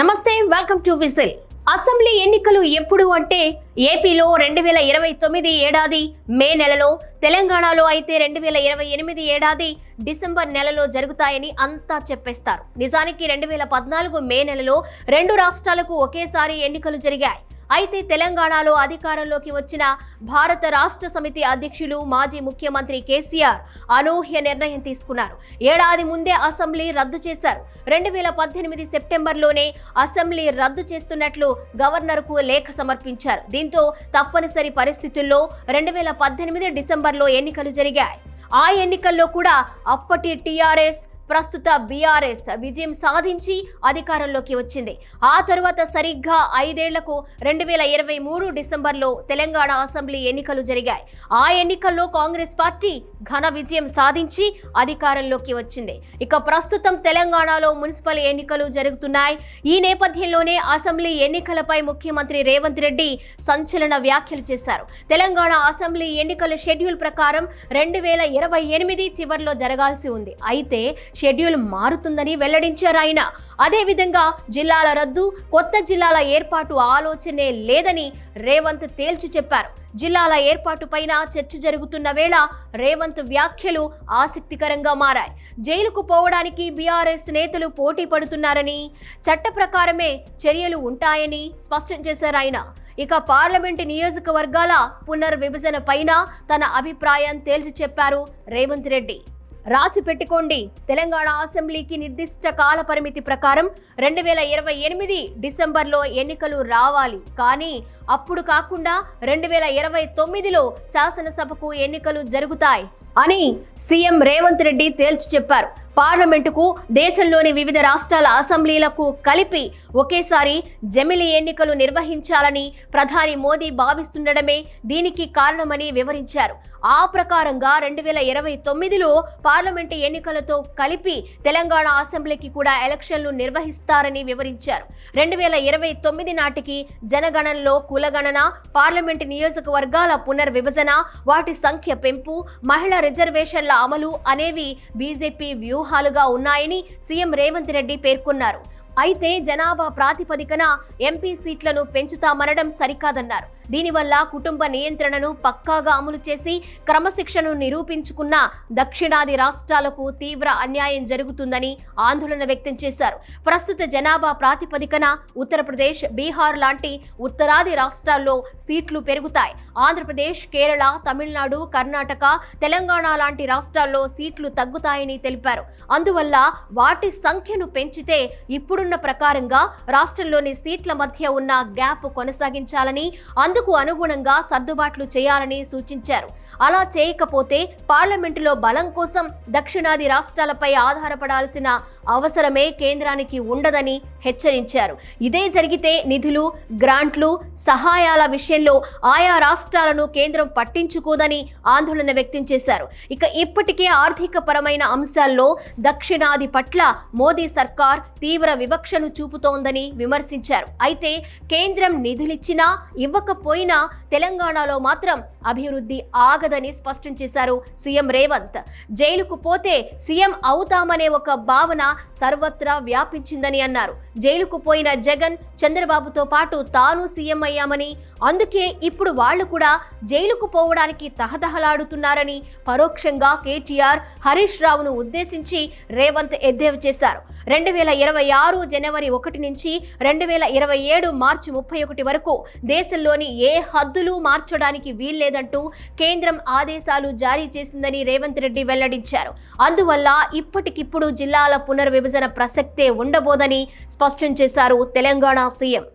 నమస్తే, welcome to whistle. Assembly ఎన్నికలు ఎప్పుడు అంటే ఏపీలో 2029 ఏడాది మే నెలలో, తెలంగాణలో అయితే 2028 ఏడాది డిసెంబర్ నెలలో జరుగుతాయని అంతా చెప్పేస్తారు. నిజానికి 2014 మే నెలలో రెండు రాష్ట్రాలకు ఒకేసారి ఎన్నికలు జరిగాయి. అయితే తెలంగాణలో అధికారంలోకి వచ్చిన భారత రాష్ట్ర సమితి అధ్యక్షులు మాజీ ముఖ్యమంత్రి కేసీఆర్ అనూహ్య నిర్ణయం తీసుకున్నారు. ఏడాది ముందే అసెంబ్లీ రద్దు చేశారు. 2018 సెప్టెంబర్లోనే అసెంబ్లీ రద్దు చేస్తున్నట్లు గవర్నర్కు లేఖ సమర్పించారు. దీంతో తప్పనిసరి పరిస్థితుల్లో 2018 డిసెంబర్లో ఎన్నికలు జరిగాయి. ఆ ఎన్నికల్లో కూడా అప్పటి టీఆర్ఎస్, ప్రస్తుత బీఆర్ఎస్ విజయం సాధించి అధికారంలోకి వచ్చింది. ఆ తరువాత సరిగ్గా 5 ఏళ్లకు 2023 డిసెంబర్లో తెలంగాణ అసెంబ్లీ ఎన్నికలు జరిగాయి. ఆ ఎన్నికల్లో కాంగ్రెస్ పార్టీ ఘన విజయం సాధించి అధికారంలోకి వచ్చింది. ఇక ప్రస్తుతం తెలంగాణలో మున్సిపల్ ఎన్నికలు జరుగుతున్నాయి. ఈ నేపథ్యంలోనే అసెంబ్లీ ఎన్నికలపై ముఖ్యమంత్రి రేవంత్ రెడ్డి సంచలన వ్యాఖ్యలు చేశారు. తెలంగాణ అసెంబ్లీ ఎన్నికల షెడ్యూల్ ప్రకారం 2028 చివర్లో జరగాల్సి ఉంది. అయితే షెడ్యూల్ మారుతుందని వెల్లడించారు ఆయన. అదేవిధంగా జిల్లాల రద్దు, కొత్త జిల్లాల ఏర్పాటు ఆలోచనే లేదని రేవంత్ తేల్చి చెప్పారు. జిల్లాల ఏర్పాటు పైన చర్చ జరుగుతున్న వేళ రేవంత్ వ్యాఖ్యలు ఆసక్తికరంగా మారాయి. జైలుకు పోవడానికి బీఆర్ఎస్ నేతలు పోటీ పడుతున్నారని, చట్ట ప్రకారమే చర్యలు ఉంటాయని స్పష్టం చేశారు ఆయన. ఇక పార్లమెంటు నియోజకవర్గాల పునర్విభజన పైన తన అభిప్రాయం తేల్చి చెప్పారు రేవంత్ రెడ్డి. రాసి పెట్టుకోండి, తెలంగాణ అసెంబ్లీకి నిర్దిష్ట కాల పరిమితి ప్రకారం 2028 డిసెంబర్లో ఎన్నికలు రావాలి. కానీ అప్పుడు కాకుండా 2029లో శాసనసభకు ఎన్నికలు జరుగుతాయి అని సీఎం రేవంత్ రెడ్డి తేల్చి చెప్పారు. పార్లమెంటుకు, దేశంలోని వివిధ రాష్ట్రాల అసెంబ్లీలకు కలిపి ఒకేసారి జమిలి ఎన్నికలు నిర్వహించాలని ప్రధాని మోదీ భావిస్తుండడమే దీనికి కారణమని వివరించారు. ఆ ప్రకారంగా 2029లో పార్లమెంటు ఎన్నికలతో కలిపి తెలంగాణ అసెంబ్లీకి కూడా ఎలక్షన్లు నిర్వహిస్తారని వివరించారు. 2029 నాటికి జనగణనలో కులగణన, పార్లమెంటు నియోజకవర్గాల పునర్విభజన, వాటి సంఖ్య పెంపు, మహిళా రిజర్వేషన్ల అమలు అనేవి బీజేపీ వ్యూహాలుగా ఉన్నాయని సీఎం రేవంత్ రెడ్డి పేర్కొన్నారు. అయితే జనాభా ప్రాతిపదికన ఎంపీ సీట్లను పెంచుతామనడం సరికాదన్నారు. దీనివల్ల కుటుంబ నియంత్రణను పక్కాగా అమలు చేసి క్రమశిక్షణను నిరూపించుకున్న దక్షిణాది రాష్ట్రాలకు తీవ్ర అన్యాయం జరుగుతుందని ఆందోళన వ్యక్తం చేశారు. ప్రస్తుత జనాభా ప్రాతిపదికన ఉత్తరప్రదేశ్, బీహార్ లాంటి ఉత్తరాది రాష్ట్రాల్లో సీట్లు పెరుగుతాయి. ఆంధ్రప్రదేశ్, కేరళ, తమిళనాడు, కర్ణాటక, తెలంగాణ లాంటి రాష్ట్రాల్లో సీట్లు తగ్గుతాయని తెలిపారు. అందువల్ల వాటి సంఖ్యను పెంచితే ఇప్పుడున్న ప్రకారంగా రాష్ట్రంలోని సీట్ల మధ్య ఉన్న గ్యాప్ కొనసాగించాలని, అందుకు అనుగుణంగా సర్దుబాట్లు చేయాలని సూచించారు. అలా చేయకపోతే పార్లమెంటులో బలం కోసం దక్షిణాది రాష్ట్రాలపై ఆధారపడాల్సిన అవసరమే కేంద్రానికి ఉండదని హెచ్చరించారు. ఇదే జరిగితే నిధులు, గ్రాంట్లు, సహాయాల విషయంలో ఆయా రాష్ట్రాలను కేంద్రం పట్టించుకోదని ఆందోళన వ్యక్తం చేశారు. ఇక ఇప్పటికే ఆర్థిక పరమైన అంశాల్లో దక్షిణాది పట్ల మోదీ సర్కార్ తీవ్ర వివక్షను చూపుతోందని విమర్శించారు. అయితే కేంద్రం నిధులిచ్చినా ఇవ్వకపోయినా తెలంగాణలో మాత్రం అభివృద్ధి ఆగదని స్పష్టం చేశారు సీఎం రేవంత్. జైలుకు పోతే సీఎం అవుతామనే ఒక భావన సర్వత్రా వ్యాపించిందని అన్నారు. జైలుకు పోయిన జగన్, చంద్రబాబుతో పాటు తాను సీఎం అయ్యామని, అందుకే ఇప్పుడు వాళ్లు కూడా జైలుకు పోవడానికి తహతహలాడుతున్నారని పరోక్షంగా కేటీఆర్, హరీష్ రావును ఉద్దేశించి రేవంత్ ఎద్దేవా చేశారు. 2026 జనవరి 1 నుంచి 2027 మార్చి 31 వరకు దేశంలోని ఏ హద్దులు మార్చడానికి వీల్లేదంటూ కేంద్రం ఆదేశాలు జారీ చేసిందని రేవంత్ రెడ్డి వెల్లడించారు. అందువల్ల ఇప్పటికిప్పుడు జిల్లాల పునర్విభజన ప్రసక్తే ఉండబోదని స్పష్టం చేశారు తెలంగాణ సీఎం.